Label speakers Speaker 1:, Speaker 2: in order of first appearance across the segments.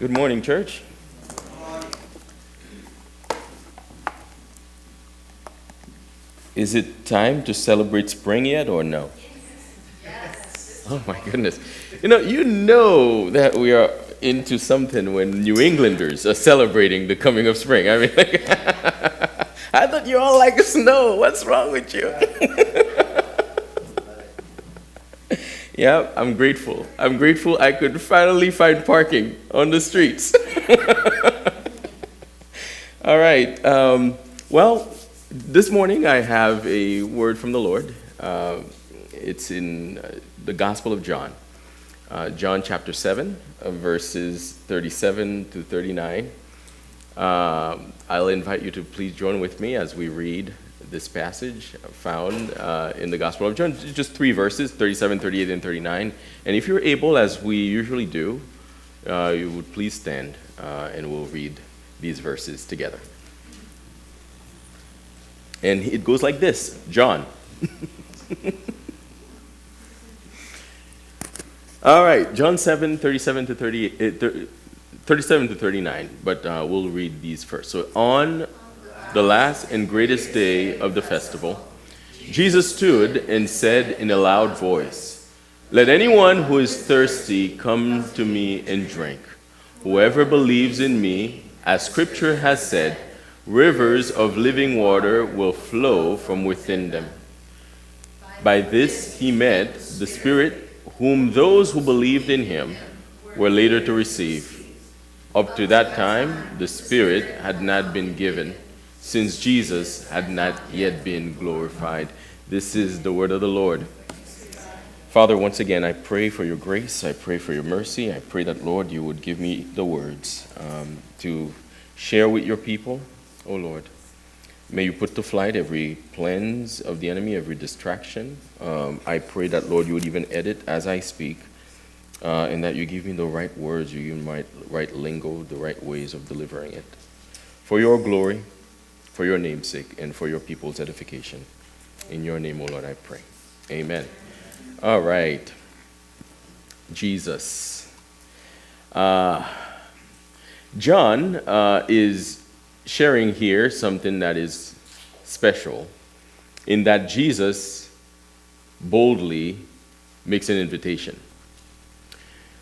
Speaker 1: Good morning, church. Is it time to celebrate spring yet or no? Yes. Oh my goodness. You know that we are into something when New Englanders are celebrating the coming of spring. I mean, I thought you all like snow. What's wrong with you? Yeah, I'm grateful. I'm grateful I could finally find parking on the streets. All right. Well, this morning I have a word from the Lord. It's in the Gospel of John. John chapter 7, verses 37 to 39. I'll invite you to please join with me as we read this passage found in the Gospel of John. Just 3 verses, 37, 38, and 39. And if you're able, as we usually do, you would please stand and we'll read these verses together. And it goes like this, John. All right, John 7, 37 to 39, but we'll read these first. So on the last and greatest day of the festival, Jesus stood and said in a loud voice, "Let anyone who is thirsty come to me and drink. Whoever believes in me, as Scripture has said, rivers of living water will flow from within them." By this he meant the Spirit whom those who believed in him were later to receive. Up to that time, the Spirit had not been given, since Jesus had not yet been glorified. This is the word of the Lord. Father, once again, I pray for your grace. I pray for your mercy. I pray that, Lord, you would give me the words to share with your people. Oh, Lord, may you put to flight every plans of the enemy, every distraction. I pray that, Lord, you would even edit as I speak, and that you give me the right words, you give me the right lingo, the right ways of delivering it. For your glory, for your name's sake, and for your people's edification. In your name, O Lord, I pray. Amen. All right. Jesus. John is sharing here something that is special in that Jesus boldly makes an invitation.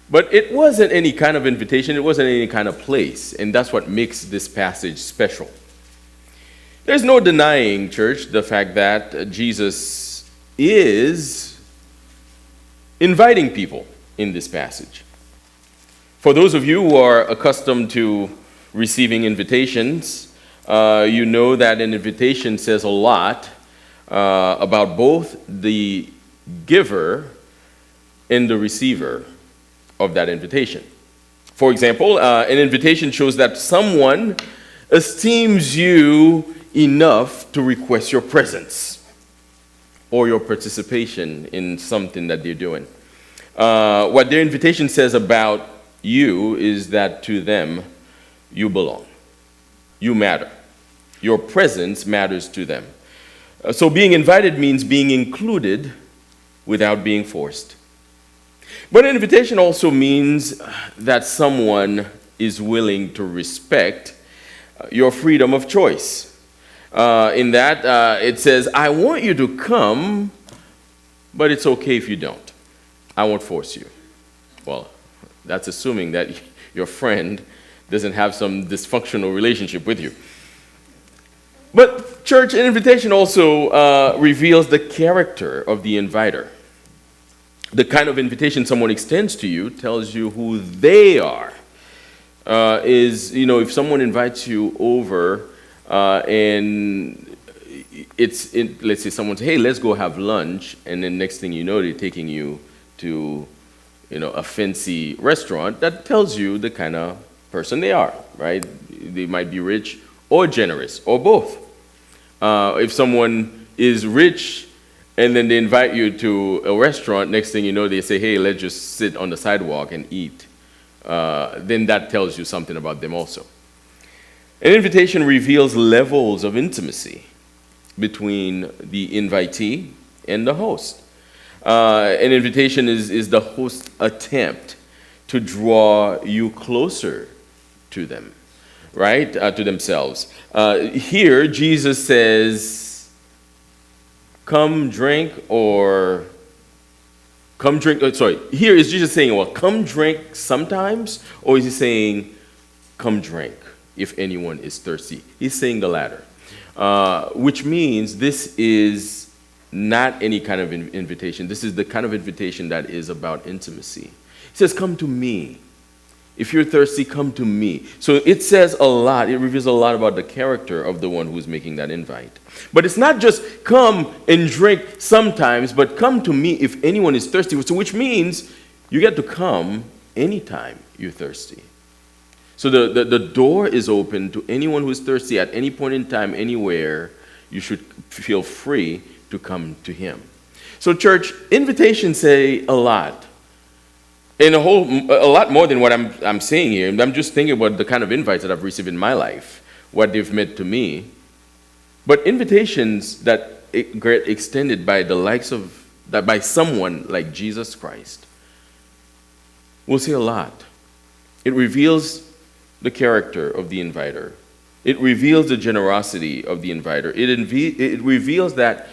Speaker 1: But it wasn't any kind of invitation, it wasn't any kind of place, and that's what makes this passage special. There's no denying, church, the fact that Jesus is inviting people in this passage. For those of you who are accustomed to receiving invitations, you know that an invitation says a lot about both the giver and the receiver of that invitation. For example, an invitation shows that someone esteems you enough to request your presence or your participation in something that they're doing. What their invitation says about you is that to them, you belong. You matter. Your presence matters to them. So being invited means being included without being forced. But an invitation also means that someone is willing to respect your freedom of choice. In that, it says, I want you to come, but it's okay if you don't. I won't force you. Well, that's assuming that your friend doesn't have some dysfunctional relationship with you. But church, an invitation also reveals the character of the inviter. The kind of invitation someone extends to you tells you who they are. If someone invites you over and let's say someone says, hey, let's go have lunch, and then next thing you know, they're taking you to, a fancy restaurant, that tells you the kind of person they are, right? They might be rich or generous, or both. If someone is rich and then they invite you to a restaurant, next thing you know, they say, hey, let's just sit on the sidewalk and eat. Then that tells you something about them also. An invitation reveals levels of intimacy between the invitee and the host. An invitation is the host's attempt to draw you closer to them, right? To themselves. Here, Jesus says, come drink, or come drink. Sorry, here is Jesus saying, well, come drink sometimes, or is he saying, come drink if anyone is thirsty? He's saying the latter, which means this is not any kind of invitation. This is the kind of invitation that is about intimacy. He says, come to me. If you're thirsty, come to me. So it says a lot. It reveals a lot about the character of the one who's making that invite. But it's not just come and drink sometimes, but come to me if anyone is thirsty. So which means you get to come anytime you're thirsty. So the door is open to anyone who's thirsty at any point in time, anywhere. You should feel free to come to him. So church, invitations say a lot. And a lot more than what I'm saying here. I'm just thinking about the kind of invites that I've received in my life, what they've meant to me. But invitations that get extended by the likes of, that by someone like Jesus Christ, will say a lot. It reveals the character of the inviter. It reveals the generosity of the inviter. It reveals that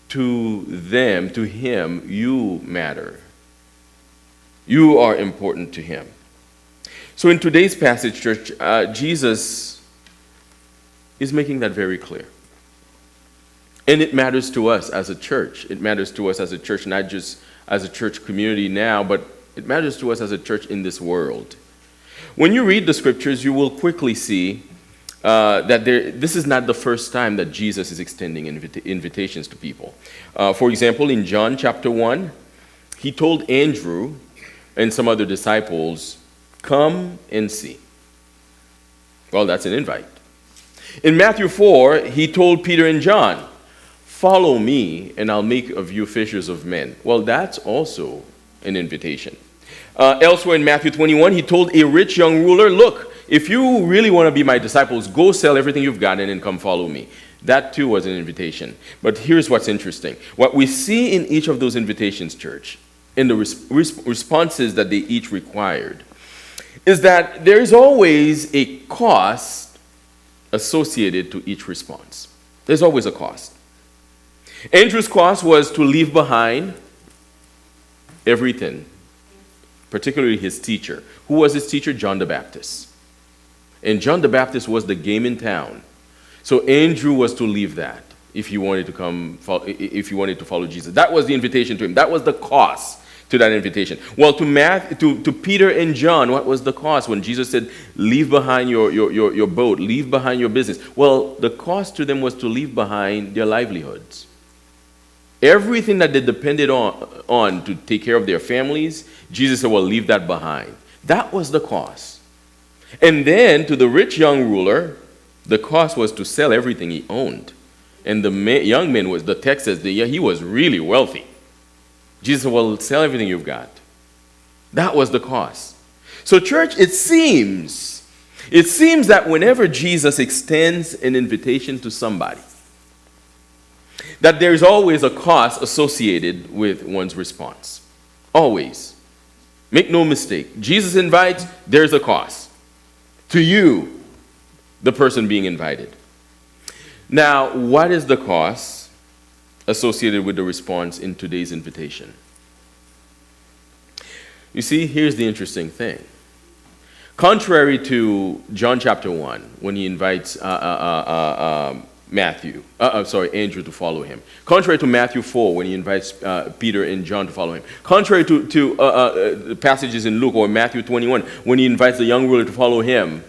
Speaker 1: to them, to him, you matter. You are important to him. So in today's passage, church, Jesus is making that very clear. And it matters to us as a church. It matters to us as a church, not just as a church community now, but it matters to us as a church in this world. When you read the scriptures, you will quickly see that this is not the first time that Jesus is extending invitations to people. For example, in John chapter 1, he told Andrew and some other disciples, come and see. Well, that's an invite. In Matthew 4, he told Peter and John, follow me and I'll make of you fishers of men. Well, that's also an invitation. Elsewhere in Matthew 21, he told a rich young ruler, look, if you really want to be my disciples, go sell everything you've got and then come follow me. That too was an invitation. But here's what's interesting. What we see in each of those invitations, church, in the responses that they each required, is that there is always a cost associated to each response. There's always a cost. Andrew's cost was to leave behind everything, particularly his teacher. Who was his teacher? John the Baptist. And John the Baptist was the game in town. So Andrew was to leave that if he wanted to follow Jesus. That was the invitation to him. That was the cost to that invitation. Well, to Peter and John, what was the cost when Jesus said, leave behind your boat, leave behind your business? Well, the cost to them was to leave behind their livelihoods. Everything that they depended on to take care of their families, Jesus said, well, leave that behind. That was the cost. And then to the rich young ruler, the cost was to sell everything he owned. And the young man the text says that he was really wealthy. Jesus said, well, sell everything you've got. That was the cost. So church, it seems that whenever Jesus extends an invitation to somebody, that there's always a cost associated with one's response. Always. Make no mistake. Jesus invites, there's a cost. To you, the person being invited. Now, what is the cost associated with the response in today's invitation? You see, here's the interesting thing. Contrary to John chapter 1, when he invites Andrew to follow him. Contrary to Matthew 4, when he invites Peter and John to follow him. Contrary to passages in Luke or Matthew 21, when he invites the young ruler to follow him.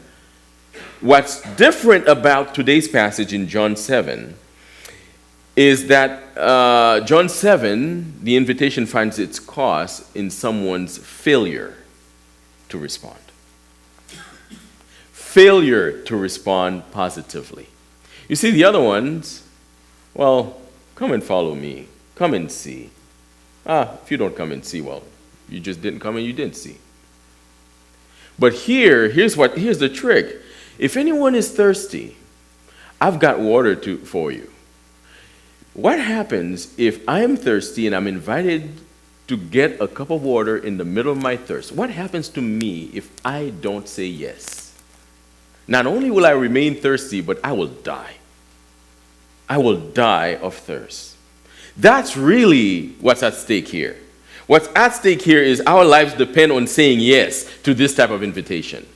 Speaker 1: What's different about today's passage in John 7 is that John 7, the invitation finds its cost in someone's failure to respond. Failure to respond positively. You see, the other ones, well, come and follow me. Come and see. If you don't come and see, well, you just didn't come and you didn't see. But here's the trick. If anyone is thirsty, I've got water for you. What happens if I'm thirsty and I'm invited to get a cup of water in the middle of my thirst, what happens to me if I don't say yes? Not only will I remain thirsty, but I will die. I will die of thirst. That's really what's at stake here. What's at stake here is our lives depend on saying yes to this type of invitation.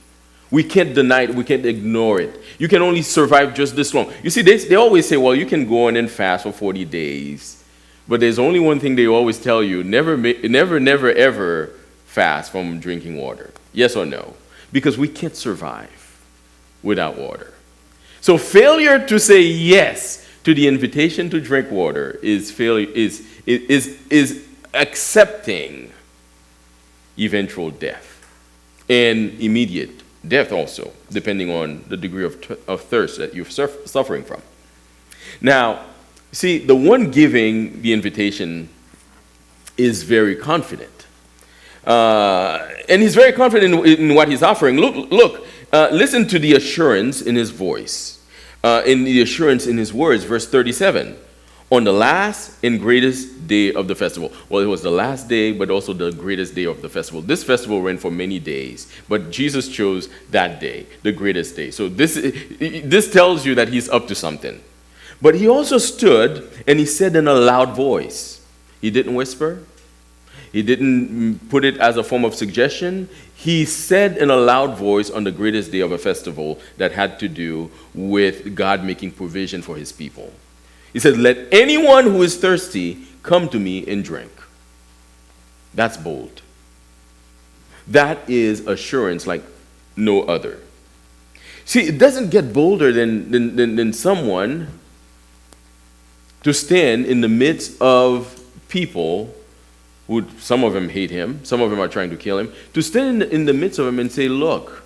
Speaker 1: We can't deny it. We can't ignore it. You can only survive just this long. You see, they always say, well, you can go on and fast for 40 days. But there's only one thing they always tell you, never, ever fast from drinking water. Yes or no? Because we can't survive without water. So failure to say yes to the invitation to drink water is accepting eventual death and immediate death also, depending on the degree of thirst that you're suffering from. Now, see, the one giving the invitation is very confident. And he's very confident in what he's offering. Look, listen to the assurance in his voice, in the assurance in his words, verse 37. On the last and greatest day of the festival. Well, it was the last day, but also the greatest day of the festival. This festival ran for many days, but Jesus chose that day, the greatest day. So this tells you that he's up to something. But he also stood and he said in a loud voice. He didn't whisper. He didn't put it as a form of suggestion. He said in a loud voice on the greatest day of a festival that had to do with God making provision for his people. He said, let anyone who is thirsty come to me and drink. That's bold. That is assurance like no other. See, it doesn't get bolder than someone to stand in the midst of people who, some of them hate him, some of them are trying to kill him, to stand in the midst of them and say, look,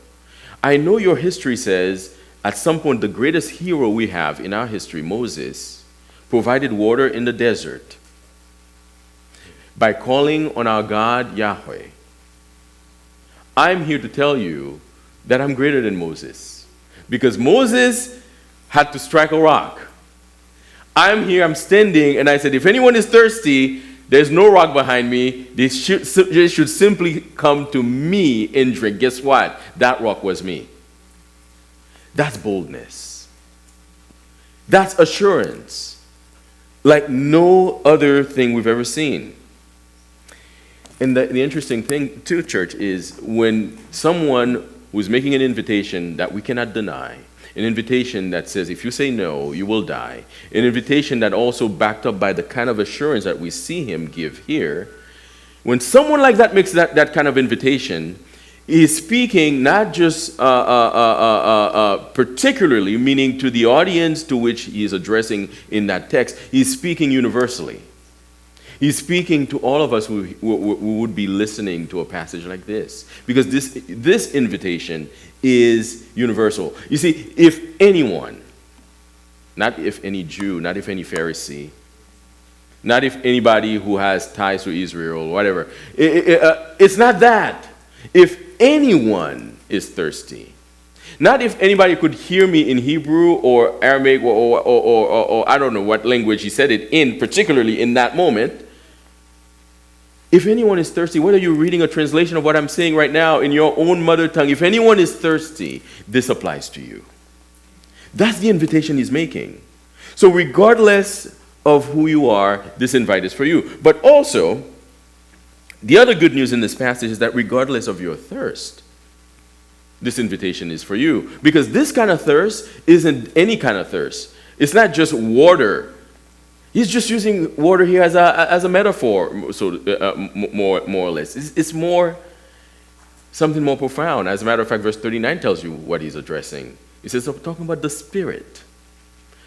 Speaker 1: I know your history says at some point the greatest hero we have in our history, Moses, provided water in the desert by calling on our God, Yahweh. I'm here to tell you that I'm greater than Moses, because Moses had to strike a rock. I'm here, I'm standing, and I said, if anyone is thirsty, there's no rock behind me. They should simply come to me and drink. Guess what? That rock was me. That's boldness. That's assurance. Like no other thing we've ever seen. And the interesting thing, too, church, is when someone who's making an invitation that we cannot deny, an invitation that says, if you say no, you will die, an invitation that also backed up by the kind of assurance that we see him give here, when someone like that makes that kind of invitation, he's speaking not just particularly, meaning to the audience to which he is addressing in that text, he's speaking universally. He's speaking to all of us who would be listening to a passage like this, because this invitation is universal. You see, if anyone, not if any Jew, not if any Pharisee, not if anybody who has ties to Israel or whatever, it's not that. If anyone is thirsty, not if anybody could hear me in Hebrew or Aramaic or I don't know what language he said it in, particularly in that moment. If anyone is thirsty, whether you're reading a translation of what I'm saying right now in your own mother tongue, if anyone is thirsty, this applies to you. That's the invitation he's making. So regardless of who you are, this invite is for you. But also, the other good news in this passage is that regardless of your thirst, this invitation is for you. Because this kind of thirst isn't any kind of thirst. It's not just water. He's just using water here as a metaphor, so more or less. It's more something more profound. As a matter of fact, verse 39 tells you what he's addressing. He says, I'm talking about the Spirit,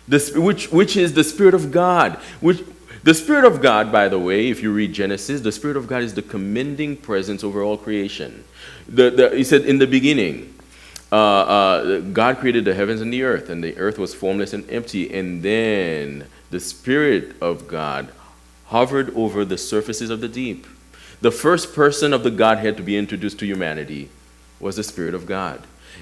Speaker 1: which is the Spirit of God. The Spirit of God, by the way, if you read Genesis, the Spirit of God is the commending presence over all creation. He said, in the beginning, God created the heavens and the earth was formless and empty, and then the Spirit of God hovered over the surfaces of the deep. The first person of the Godhead to be introduced to humanity was the Spirit of God.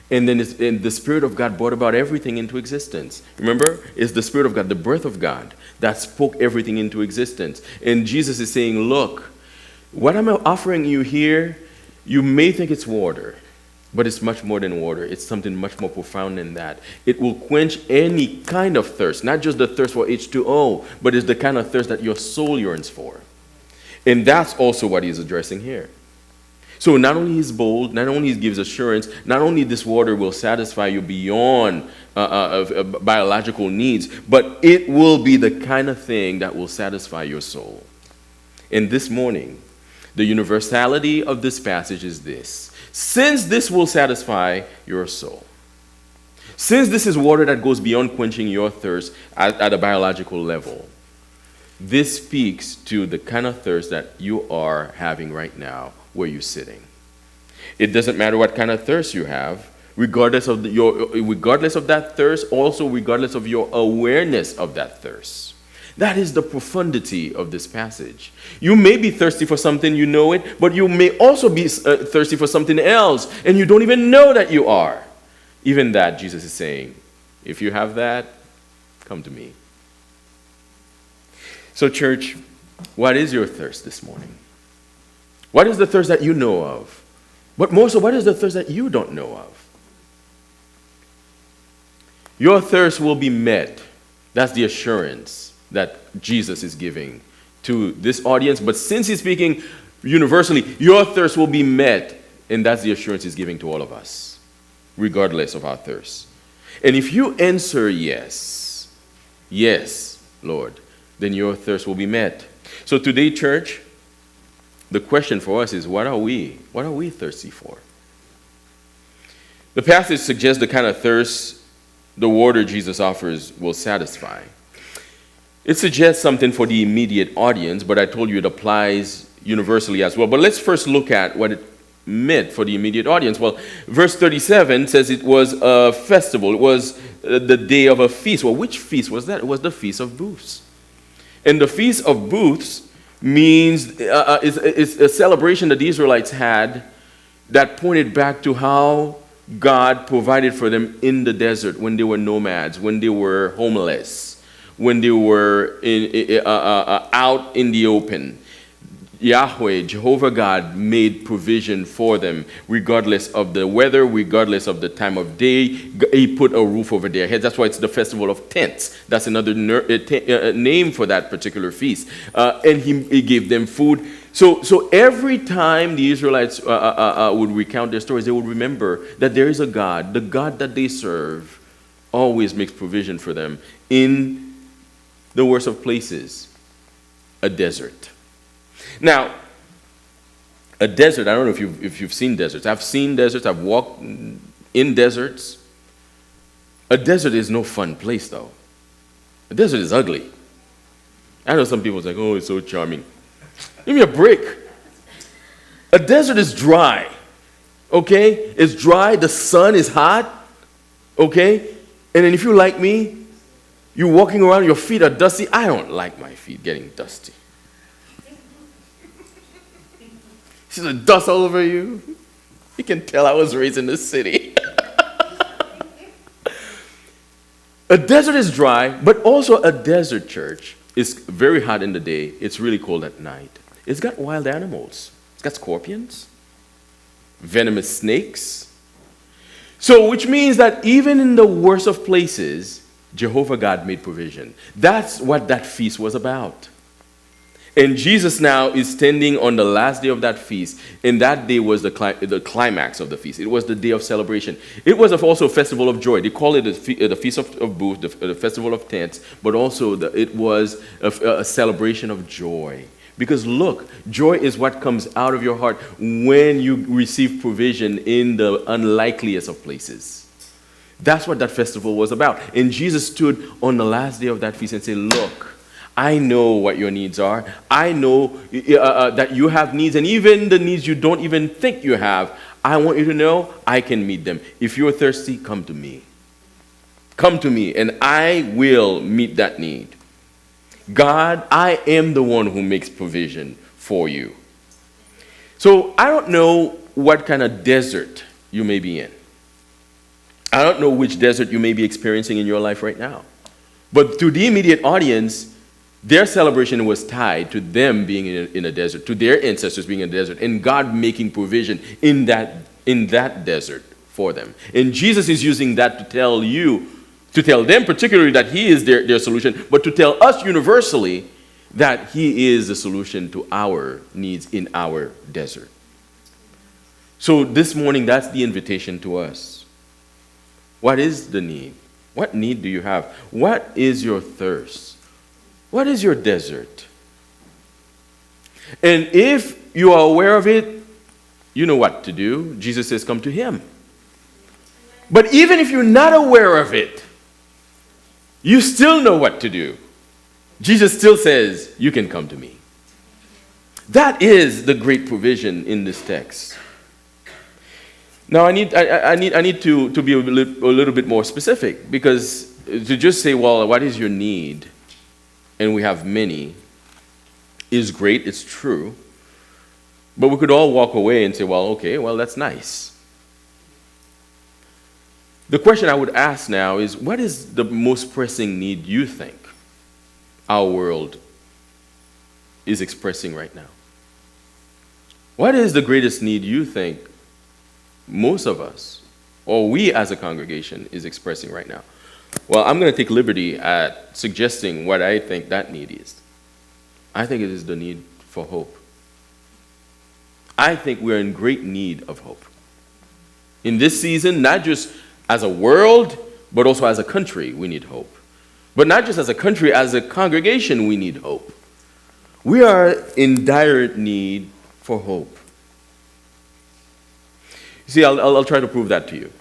Speaker 1: And then the Spirit of God brought about everything into existence. Remember, it's the Spirit of God, the breath of God, that spoke everything into existence. And Jesus is saying, look, What I'm offering you here, you may think it's water, but it's much more than water. It's something much more profound than that. It will quench any kind of thirst, not just the thirst for H2O, but it's the kind of thirst that your soul yearns for. And that's also what he's addressing here. So not only he's bold, not only he gives assurance, not only this water will satisfy you beyond biological needs, but it will be the kind of thing that will satisfy your soul. And this morning, the universality of this passage is this. Since this will satisfy your soul, since this is water that goes beyond quenching your thirst at a biological level, this speaks to the kind of thirst that you are having right now where you're sitting. It doesn't matter what kind of thirst you have, regardless of that thirst, also regardless of your awareness of that thirst. That is the profundity of this passage. You may be thirsty for something, you know it, but you may also be thirsty for something else, and you don't even know that you are. Even that, Jesus is saying, if you have that, come to me. So, church, what is your thirst this morning? What is the thirst that you know of? But more so, what is the thirst that you don't know of? Your thirst will be met. That's the assurance that Jesus is giving to this audience. But since he's speaking universally, your thirst will be met. And that's the assurance he's giving to all of us, regardless of our thirst. And if you answer yes, yes, Lord, then your thirst will be met. So today, church, the question for us is, what are we thirsty for? The passage suggests the kind of thirst the water Jesus offers will satisfy. It suggests something for the immediate audience, but I told you it applies universally as well. But let's first look at what it meant for the immediate audience. Well, verse 37 says it was a festival. It was the day of a feast. Well, which feast was that? It was the Feast of Booths. And the Feast of Booths means it's a celebration that the Israelites had that pointed back to how God provided for them in the desert when they were nomads, when they were homeless, when they were out in the open. Yahweh, Jehovah God, made provision for them regardless of the weather, regardless of the time of day. He put a roof over their heads. That's why it's the Festival of Tents. That's another name for that particular feast. And he gave them food. So every time the Israelites would recount their stories, they would remember that there is a God. The God that they serve always makes provision for them in the worst of places, a desert. Now, a desert, I don't know if you've seen deserts. I've seen deserts. I've walked in deserts. A desert is no fun place, though. A desert is ugly. I know some people say, oh, it's so charming. Give me a break. A desert is dry, okay? It's dry. The sun is hot, okay? And then if you like me, you're walking around, your feet are dusty. I don't like my feet getting dusty. See the dust all over you? You can tell I was raised in this city. A desert is dry, but also a desert, church, is very hot in the day. It's really cold at night. It's got wild animals. It's got scorpions, venomous snakes. So, which means that even in the worst of places, Jehovah God made provision. That's what that feast was about. And Jesus now is standing on the last day of that feast, and that day was the climax of the feast. It was the day of celebration. It was also a festival of joy. They call it the Feast of Booths, the Festival of Tents, but also it was a celebration of joy. Because look, joy is what comes out of your heart when you receive provision in the unlikeliest of places. That's what that festival was about. And Jesus stood on the last day of that feast and said, look, I know what your needs are. I know that you have needs, and even the needs you don't even think you have. I want you to know I can meet them. If you're thirsty, come to me. Come to me, and I will meet that need. God, I am the one who makes provision for you. So I don't know what kind of desert you may be in. I don't know which desert you may be experiencing in your life right now. But to the immediate audience, Their celebration was tied to them being in a desert, to their ancestors being in a desert, and God making provision in that desert for them. And Jesus is using that to tell you, to tell them particularly that he is their solution, but to tell us universally that he is the solution to our needs in our desert. So this morning, that's the invitation to us. What is the need? What need do you have? What is your thirst? What is your desert? And if you are aware of it, you know what to do. Jesus says, come to him. But even if you're not aware of it, you still know what to do. Jesus still says, you can come to me. That is the great provision in this text. Now, I need to be a little bit more specific, because to just say, well, what is your need? And we have many, is great, it's true. But we could all walk away and say, well, okay, well, that's nice. The question I would ask now is, what is the most pressing need you think our world is expressing right now? What is the greatest need you think most of us, or we as a congregation, is expressing right now? Well, I'm going to take liberty at suggesting what I think that need is. I think it is the need for hope. I think we're in great need of hope. In this season, not just as a world, but also as a country, we need hope. But not just as a country, as a congregation, we need hope. We are in dire need for hope. You see, I'll try to prove that to you.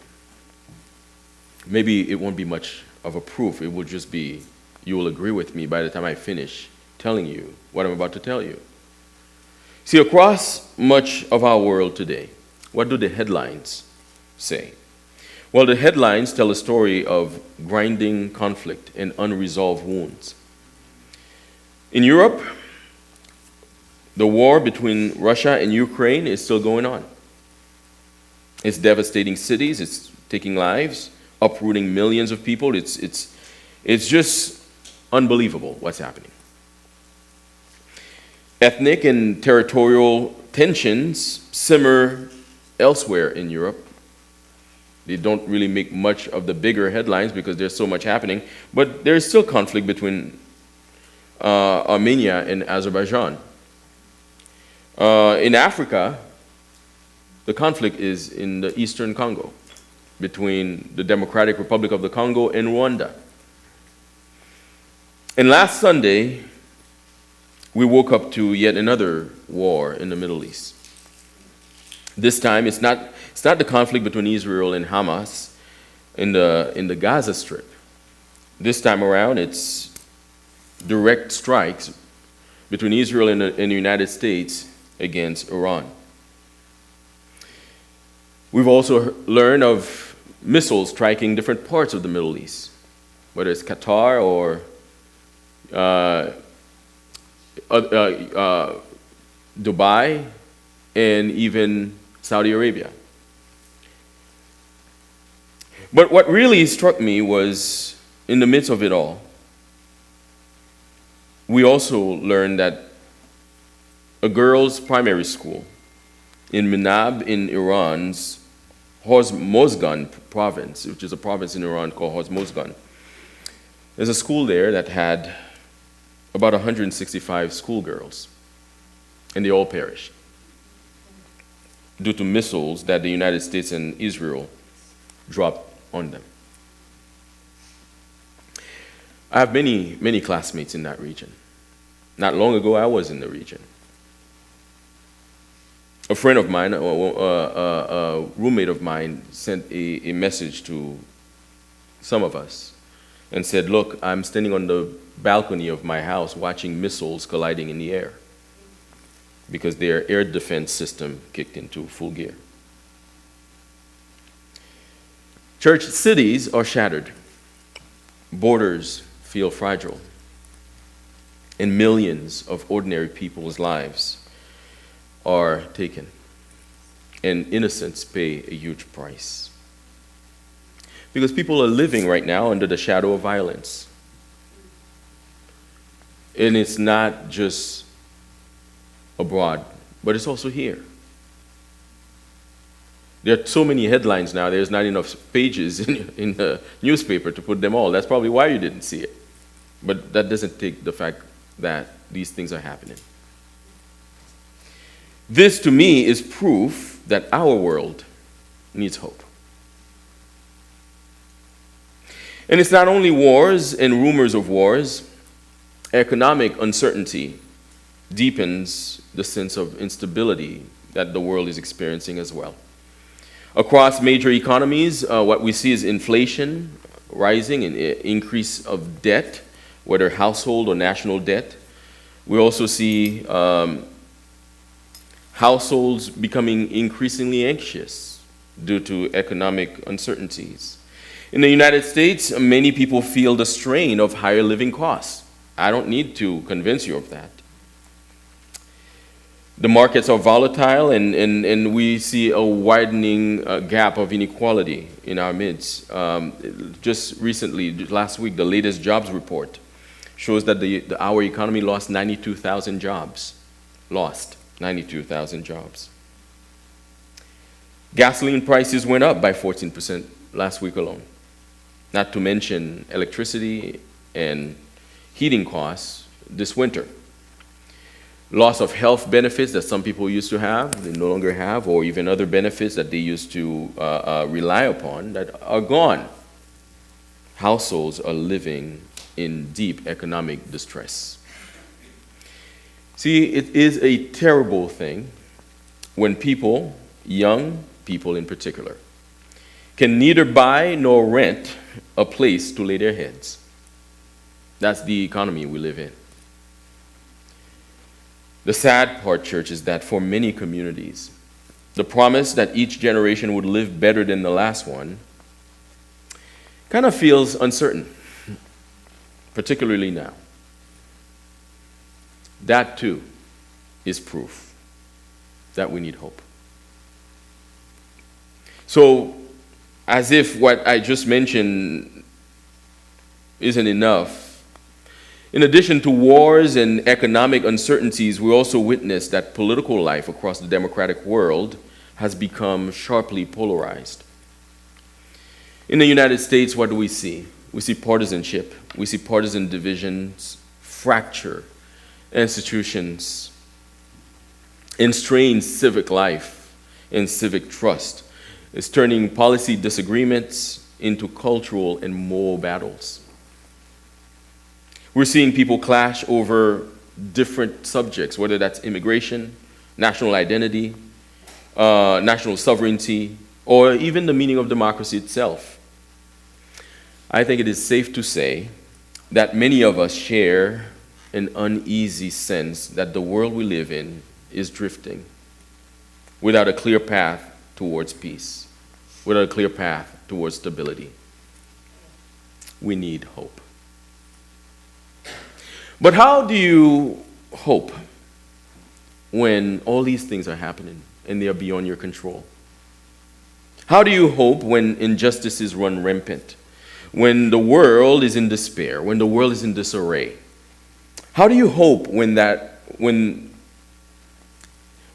Speaker 1: Maybe it won't be much of a proof. It will just be, you will agree with me by the time I finish telling you what I'm about to tell you. See, across much of our world today, what do the headlines say? Well, the headlines tell a story of grinding conflict and unresolved wounds. In Europe, the war between Russia and Ukraine is still going on. It's devastating cities, it's taking lives, uprooting millions of people. It's just unbelievable what's happening. Ethnic and territorial tensions simmer elsewhere in Europe. They don't really make much of the bigger headlines because there's so much happening, but there's still conflict between Armenia and Azerbaijan. In Africa, the conflict is in the eastern Congo, between the Democratic Republic of the Congo and Rwanda. And last Sunday, we woke up to yet another war in the Middle East. This time, it's not the conflict between Israel and Hamas in the Gaza Strip. This time around, it's direct strikes between Israel and the United States against Iran. We've also learned of missiles striking different parts of the Middle East, whether it's Qatar or Dubai and even Saudi Arabia. But what really struck me was, in the midst of it all, we also learned that a girls' primary school in Minab in Iran's Hormozgan province, which is a province in Iran called Hormozgan. There's a school there that had about 165 schoolgirls, and they all perished due to missiles that the United States and Israel dropped on them. I have many, many classmates in that region. Not long ago, I was in the region. A friend of mine, a roommate of mine, sent a message to some of us and said, look, I'm standing on the balcony of my house watching missiles colliding in the air because their air defense system kicked into full gear. Church cities are shattered. Borders feel fragile. And millions of ordinary people's lives are taken. And innocents pay a huge price. Because people are living right now under the shadow of violence. And it's not just abroad, but it's also here. There are so many headlines now, there's not enough pages in the newspaper to put them all. That's probably why you didn't see it. But that doesn't take the fact that these things are happening. This, to me, is proof that our world needs hope. And it's not only wars and rumors of wars. Economic uncertainty deepens the sense of instability that the world is experiencing as well. Across major economies, what we see is inflation rising and increase of debt, whether household or national debt. We also see households becoming increasingly anxious due to economic uncertainties. In the United States, many people feel the strain of higher living costs. I don't need to convince you of that. The markets are volatile, and we see a widening gap of inequality in our midst. Just recently, last week, the latest jobs report shows that our economy lost 92,000 jobs. Lost 92,000 jobs. Gasoline prices went up by 14% last week alone. Not to mention electricity and heating costs this winter. Loss of health benefits that some people used to have, they no longer have, or even other benefits that they used to rely upon that are gone. Households are living in deep economic distress. See, it is a terrible thing when people, young people in particular, can neither buy nor rent a place to lay their heads. That's the economy we live in. The sad part, church, is that for many communities, the promise that each generation would live better than the last one kind of feels uncertain, particularly now. That, too, is proof that we need hope. So, as if what I just mentioned isn't enough, in addition to wars and economic uncertainties, we also witness that political life across the democratic world has become sharply polarized. In the United States, what do we see? We see partisanship. We see partisan divisions, fracture institutions, and strained civic life and civic trust. It's turning policy disagreements into cultural and moral battles. We're seeing people clash over different subjects, whether that's immigration, national identity, national sovereignty, or even the meaning of democracy itself. I think it is safe to say that many of us share an uneasy sense that the world we live in is drifting without a clear path towards peace, without a clear path towards stability. We need hope. But how do you hope when all these things are happening and they are beyond your control? How do you hope when injustices run rampant, when the world is in despair, when the world is in disarray? How do you hope when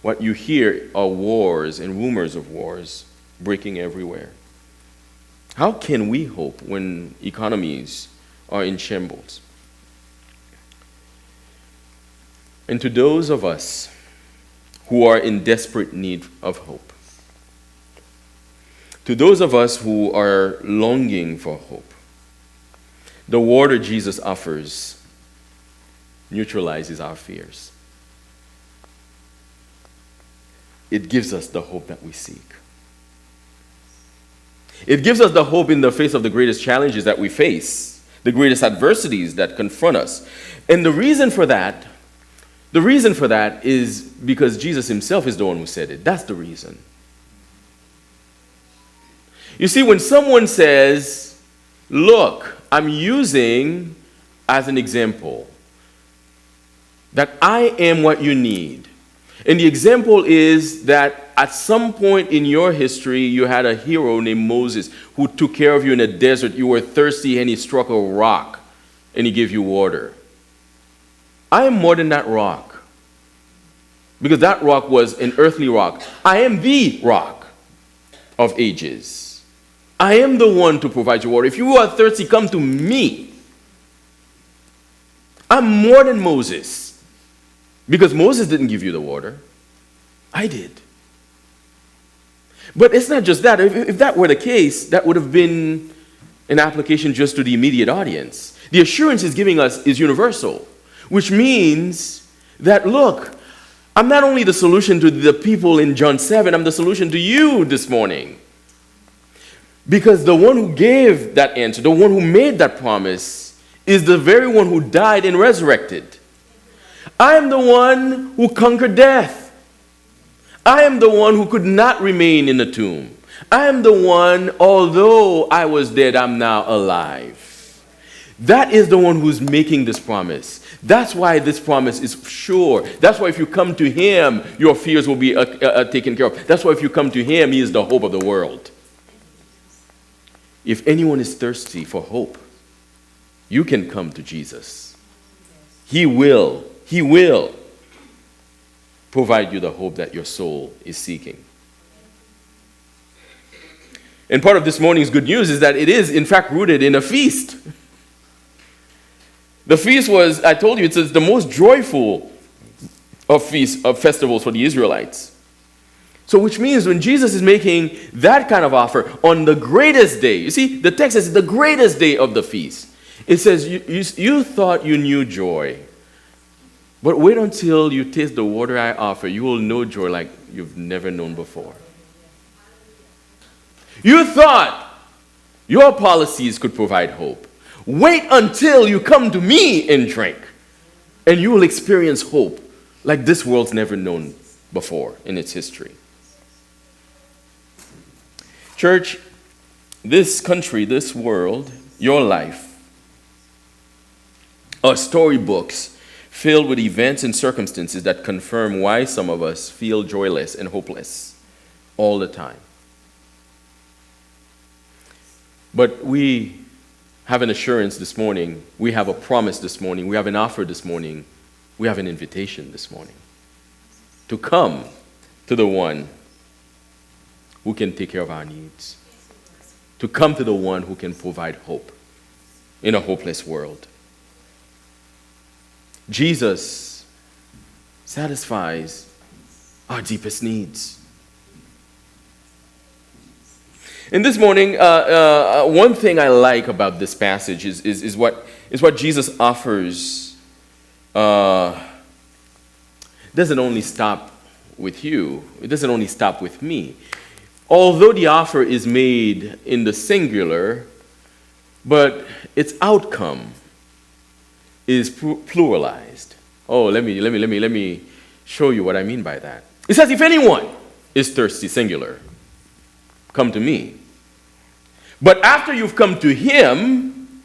Speaker 1: what you hear are wars and rumors of wars breaking everywhere? How can we hope when economies are in shambles? And to those of us who are in desperate need of hope, to those of us who are longing for hope, the water Jesus offers neutralizes our fears. It gives us the hope that we seek. It gives us the hope in the face of the greatest challenges that we face, the greatest adversities that confront us. And the reason for that is because Jesus himself is the one who said it. That's the reason. You see, when someone says, look, I'm using as an example that I am what you need. And the example is that at some point in your history, you had a hero named Moses who took care of you in a desert. You were thirsty and he struck a rock and he gave you water. I am more than that rock. Because that rock was an earthly rock. I am the rock of ages. I am the one to provide you water. If you are thirsty, come to me. I'm more than Moses. Because Moses didn't give you the water. I did. But it's not just that. If that were the case, that would have been an application just to the immediate audience. The assurance he's giving us is universal, which means that, look, I'm not only the solution to the people in John 7, I'm the solution to you this morning. Because the one who gave that answer, the one who made that promise, is the very one who died and resurrected. I am the one who conquered death. I am the one who could not remain in the tomb. I am the one, although I was dead, I'm now alive. That is the one who's making this promise. That's why this promise is sure. That's why if you come to him, your fears will be taken care of. That's why if you come to him, he is the hope of the world. If anyone is thirsty for hope, you can come to Jesus. He will provide you the hope that your soul is seeking. And part of this morning's good news is that it is, in fact, rooted in a feast. The feast was, I told you, it's the most joyful of feasts, of festivals for the Israelites. So which means when Jesus is making that kind of offer on the greatest day, you see, the text says the greatest day of the feast. It says, you thought you knew joy, but wait until you taste the water I offer. You will know joy like you've never known before. You thought your policies could provide hope. Wait until you come to me and drink, and you will experience hope like this world's never known before in its history. Church, this country, this world, your life, are storybooks filled with events and circumstances that confirm why some of us feel joyless and hopeless all the time. But we have an assurance this morning. We have a promise this morning. We have an offer this morning. We have an invitation this morning to come to the one who can take care of our needs, to come to the one who can provide hope in a hopeless world. Jesus satisfies our deepest needs. And this morning, one thing I like about this passage is what Jesus offers. Doesn't only stop with you. It doesn't only stop with me. Although the offer is made in the singular, but its outcome is pluralized. Oh, let me show you what I mean by that. It says, if anyone is thirsty, singular, come to me. But after you've come to him,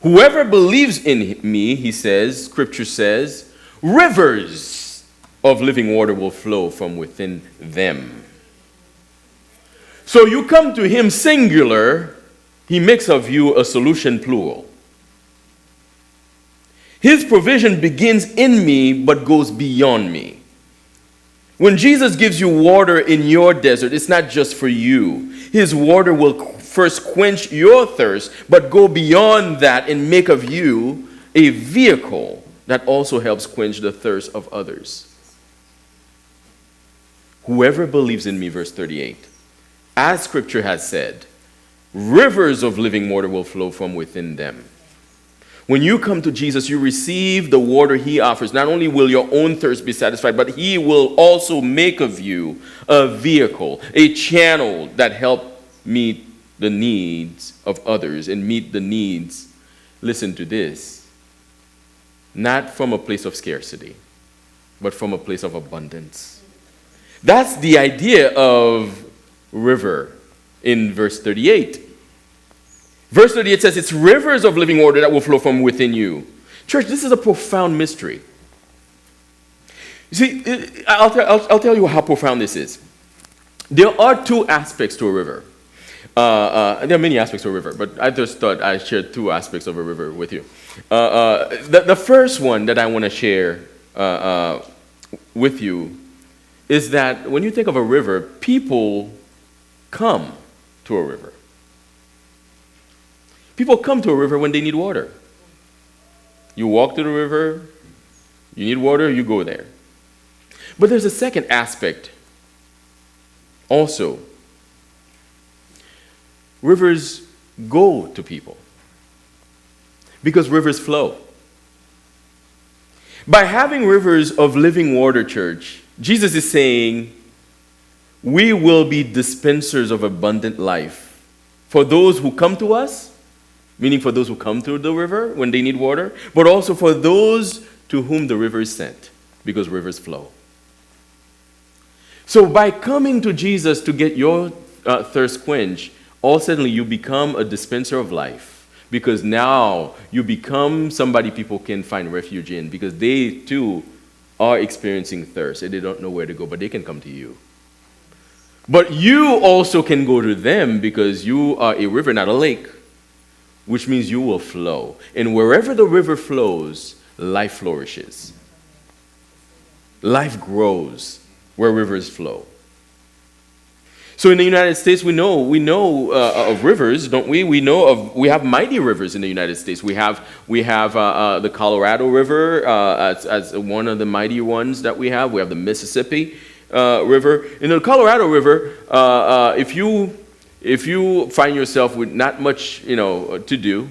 Speaker 1: whoever believes in me, he says, Scripture says, rivers of living water will flow from within them. So you come to him singular, he makes of you a solution plural. His provision begins in me but goes beyond me. When Jesus gives you water in your desert, it's not just for you. His water will first quench your thirst, but go beyond that and make of you a vehicle that also helps quench the thirst of others. Whoever believes in me, verse 38, as Scripture has said, rivers of living water will flow from within them. When you come to Jesus, you receive the water he offers. Not only will your own thirst be satisfied, but he will also make of you a vehicle, a channel that helps meet the needs of others and meet the needs, listen to this, not from a place of scarcity, but from a place of abundance. That's the idea of river in verse 38. Verse 38 says, it's rivers of living water that will flow from within you. Church, this is a profound mystery. You see, I'll tell you how profound this is. There are two aspects to a river. There are many aspects of a river, but I just thought I'd share two aspects of a river with you. The first one that I want to share with you is that when you think of a river, people come to a river. People come to a river when they need water. You walk to the river, you need water, you go there. But there's a second aspect also. Rivers go to people because rivers flow. By having rivers of living water, church, Jesus is saying we will be dispensers of abundant life for those who come to us, meaning for those who come to the river when they need water, but also for those to whom the river is sent, because rivers flow. So by coming to Jesus to get your thirst quenched, all suddenly you become a dispenser of life, because now you become somebody people can find refuge in, because they too are experiencing thirst and they don't know where to go, but they can come to you. But you also can go to them because you are a river, not a lake, which means you will flow. And wherever the river flows, life flourishes. Life grows where rivers flow. So in the United States, we know of rivers, don't we? We have mighty rivers in the United States. We have the Colorado River as one of the mighty ones that we have. We have the Mississippi River. In the Colorado River, if you find yourself with not much to do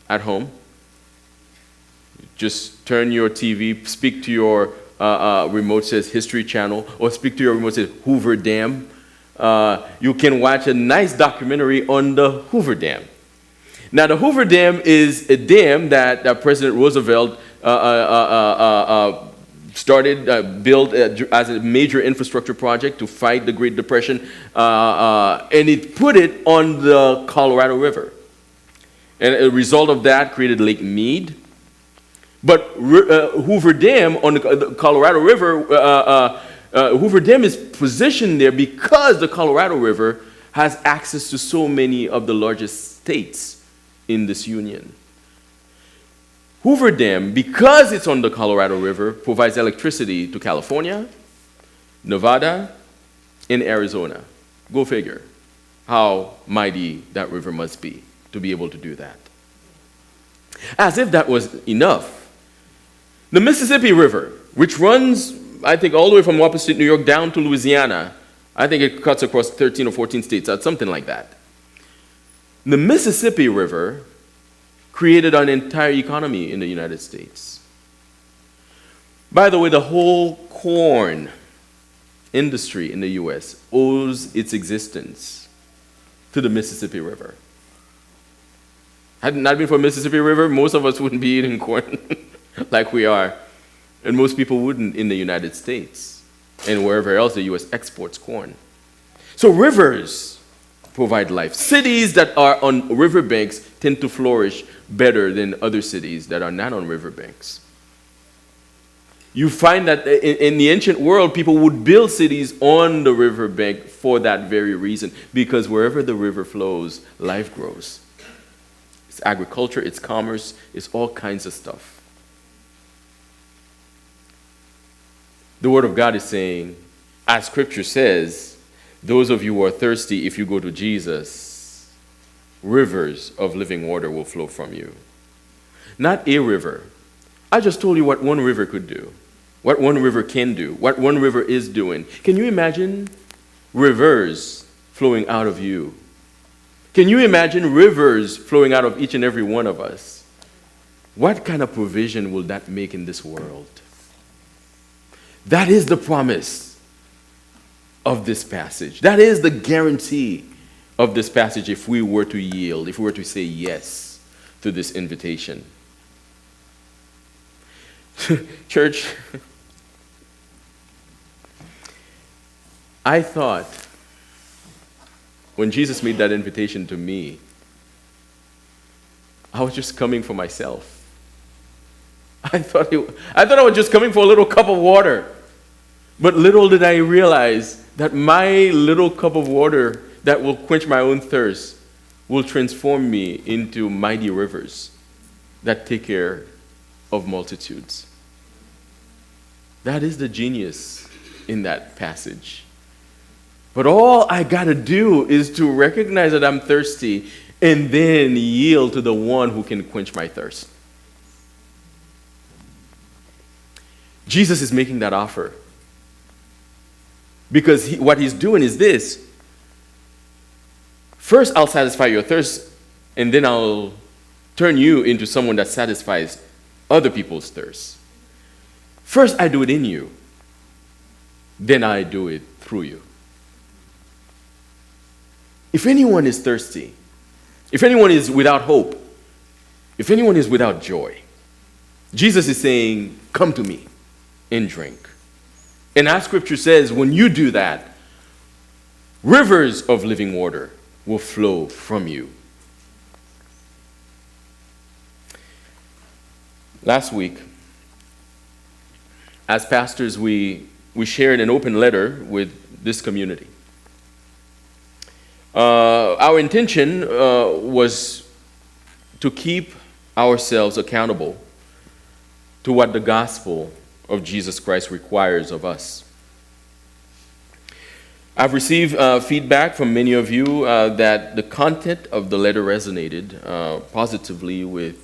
Speaker 1: at home, just turn your TV, speak to your remote says History Channel, or speak to your remote says Hoover Dam. You can watch a nice documentary on the Hoover Dam. Now, the Hoover Dam is a dam that President Roosevelt built as a major infrastructure project to fight the Great Depression, and it put it on the Colorado River. And a result of that created Lake Mead. But Hoover Dam on the Colorado River, Hoover Dam is positioned there because the Colorado River has access to so many of the largest states in this union. Hoover Dam, because it's on the Colorado River, provides electricity to California, Nevada, and Arizona. Go figure how mighty that river must be to be able to do that. As if that was enough, the Mississippi River, which runs, I think, all the way from upstate New York down to Louisiana, I think it cuts across 13 or 14 states, something like that. The Mississippi River created an entire economy in the United States. By the way, the whole corn industry in the U.S. owes its existence to the Mississippi River. Had it not been for the Mississippi River, most of us wouldn't be eating corn like we are. And most people wouldn't in the United States and wherever else the U.S. exports corn. So rivers provide life. Cities that are on riverbanks tend to flourish better than other cities that are not on riverbanks. You find that in the ancient world, people would build cities on the riverbank for that very reason, because wherever the river flows, life grows. It's agriculture, it's commerce, it's all kinds of stuff. The Word of God is saying, as Scripture says, those of you who are thirsty, if you go to Jesus, rivers of living water will flow from you. Not a river. I just told you what one river could do, what one river can do, what one river is doing. Can you imagine rivers flowing out of you? Can you imagine rivers flowing out of each and every one of us? What kind of provision will that make in this world? That is the promise of this passage. That is the guarantee of this passage if we were to yield, if we were to say yes to this invitation. Church, I thought when Jesus made that invitation to me, I was just coming for myself. I thought I was just coming for a little cup of water. But little did I realize that my little cup of water that will quench my own thirst will transform me into mighty rivers that take care of multitudes. That is the genius in that passage. But all I got to do is to recognize that I'm thirsty and then yield to the one who can quench my thirst. Jesus is making that offer. Because what he's doing is this. First, I'll satisfy your thirst, and then I'll turn you into someone that satisfies other people's thirst. First, I do it in you. Then I do it through you. If anyone is thirsty, if anyone is without hope, if anyone is without joy, Jesus is saying, come to me and drink. And as scripture says, when you do that, rivers of living water will flow from you. Last week, as pastors, we shared an open letter with this community. Our intention was to keep ourselves accountable to what the gospel of Jesus Christ requires of us. I've received feedback from many of you that the content of the letter resonated positively with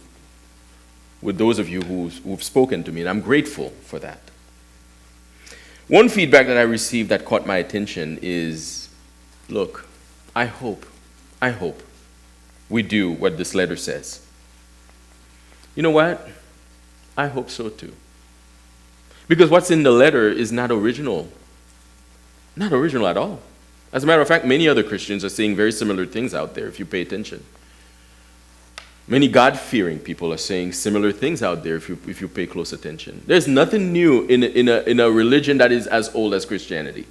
Speaker 1: those of you who've spoken to me, and I'm grateful for that. One feedback that I received that caught my attention is, look, I hope we do what this letter says. You know what? I hope so too. Because what's in the letter is not original. Not original at all. As a matter of fact, many other Christians are saying very similar things out there if you pay attention. Many God-fearing people are saying similar things out there if you pay close attention. There's nothing new in a religion that is as old as Christianity.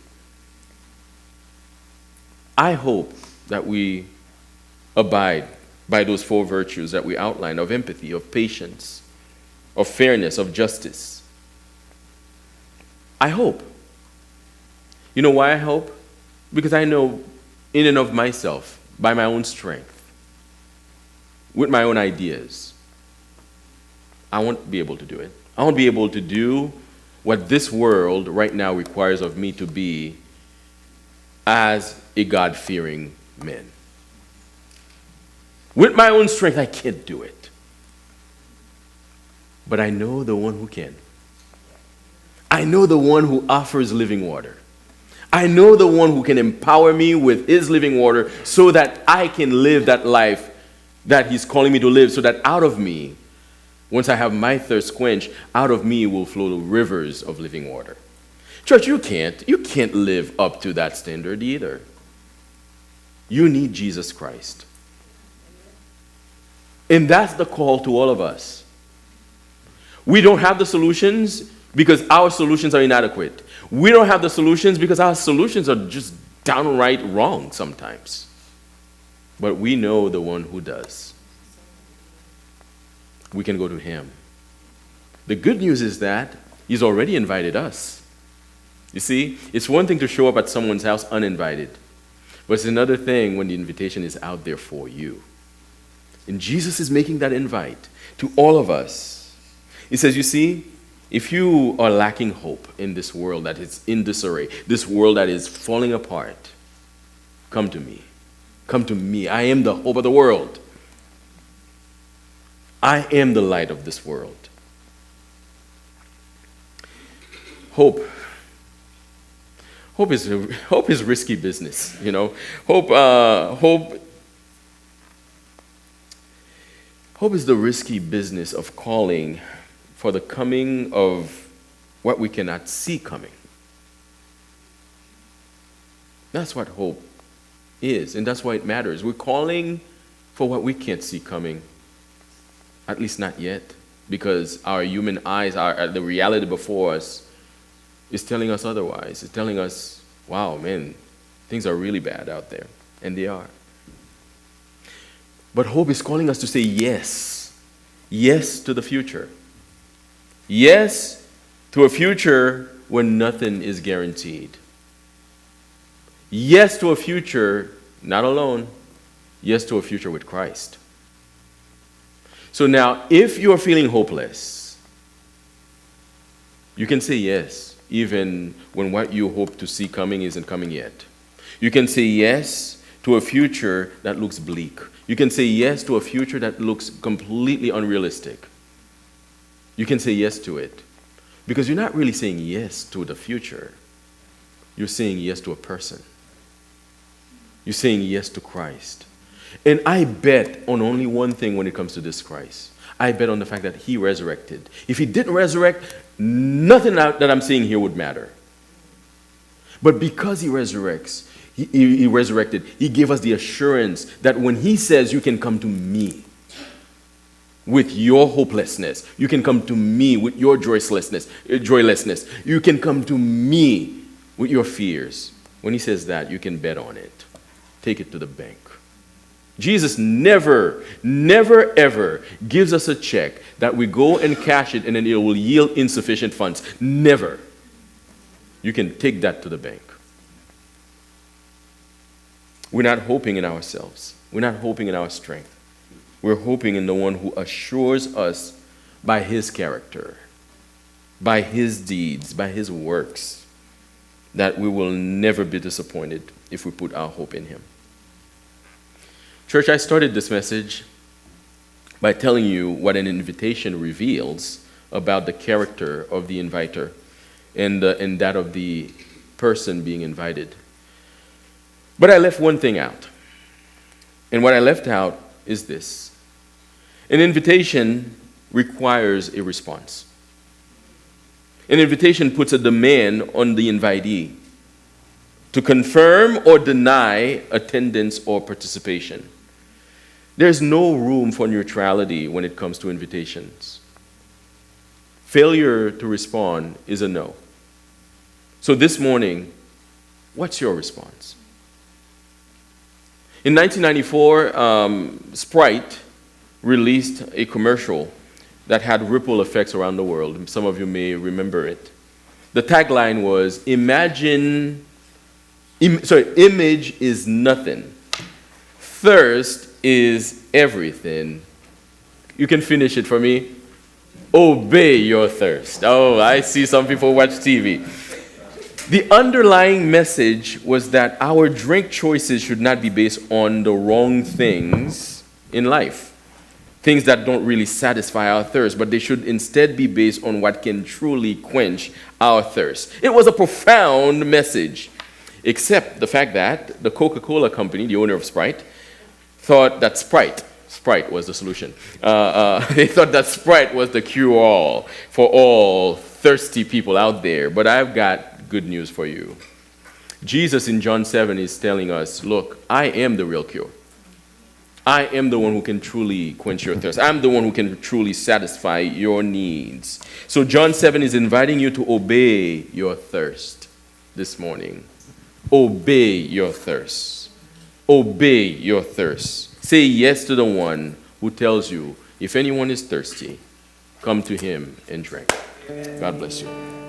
Speaker 1: I hope that we abide by those 4 virtues that we outlined of empathy, of patience, of fairness, of justice. I hope. You know why I hope? Because I know in and of myself, by my own strength, with my own ideas, I won't be able to do it. I won't be able to do what this world right now requires of me to be as a God-fearing man. With my own strength, I can't do it. But I know the one who can. I know the one who offers living water. I know the one who can empower me with his living water so that I can live that life that he's calling me to live, so that out of me, once I have my thirst quenched, out of me will flow the rivers of living water. Church, you can't live up to that standard either. You need Jesus Christ. And that's the call to all of us. We don't have the solutions because our solutions are inadequate. We don't have the solutions because our solutions are just downright wrong sometimes. But we know the one who does. We can go to him. The good news is that he's already invited us. You see, it's one thing to show up at someone's house uninvited, but it's another thing when the invitation is out there for you. And Jesus is making that invite to all of us. He says, you see, if you are lacking hope in this world that is in disarray, this world that is falling apart, come to me. Come to me. I am the hope of the world. I am the light of this world. Hope is risky business, you know. Hope is the risky business of calling for the coming of what we cannot see coming. That's what hope is, and that's why it matters. We're calling for what we can't see coming, at least not yet, because our human eyes, the reality before us is telling us otherwise. It's telling us, wow, man, things are really bad out there, and they are. But hope is calling us to say yes. Yes to the future. Yes to a future where nothing is guaranteed. Yes to a future not alone. Yes to a future with Christ. So now, if you're feeling hopeless, you can say yes, even when what you hope to see coming isn't coming yet. You can say yes to a future that looks bleak. You can say yes to a future that looks completely unrealistic. You can say yes to it. Because you're not really saying yes to the future. You're saying yes to a person. You're saying yes to Christ. And I bet on only one thing when it comes to this Christ. I bet on the fact that he resurrected. If he didn't resurrect, nothing that I'm saying here would matter. But because he resurrects, he resurrected, he gave us the assurance that when he says, you can come to me with your hopelessness, you can come to me with your joylessness, you can come to me with your fears. When he says that, you can bet on it. Take it to the bank. Jesus never, ever gives us a check that we go and cash it and then it will yield insufficient funds. Never. You can take that to the bank. We're not hoping in ourselves. We're not hoping in our strength. We're hoping in the one who assures us by his character, by his deeds, by his works, that we will never be disappointed if we put our hope in him. Church, I started this message by telling you what an invitation reveals about the character of the inviter and that of the person being invited. But I left one thing out. And what I left out is this. An invitation requires a response. An invitation puts a demand on the invitee to confirm or deny attendance or participation. There's no room for neutrality when it comes to invitations. Failure to respond is a no. So this morning, what's your response? In 1994, Sprite released a commercial that had ripple effects around the world. Some of you may remember it. The tagline was, image is nothing. Thirst is everything. You can finish it for me. Obey your thirst. Oh, I see some people watch TV. The underlying message was that our drink choices should not be based on the wrong things in life, things that don't really satisfy our thirst, but they should instead be based on what can truly quench our thirst. It was a profound message, except the fact that the Coca-Cola company, the owner of Sprite, thought that Sprite was the solution. They thought that Sprite was the cure-all for all thirsty people out there. But I've got good news for you. Jesus in John 7 is telling us, look, I am the real cure. I am the one who can truly quench your thirst. I'm the one who can truly satisfy your needs. So John 7 is inviting you to obey your thirst this morning. Obey your thirst. Obey your thirst. Say yes to the one who tells you, if anyone is thirsty, come to him and drink. God bless you.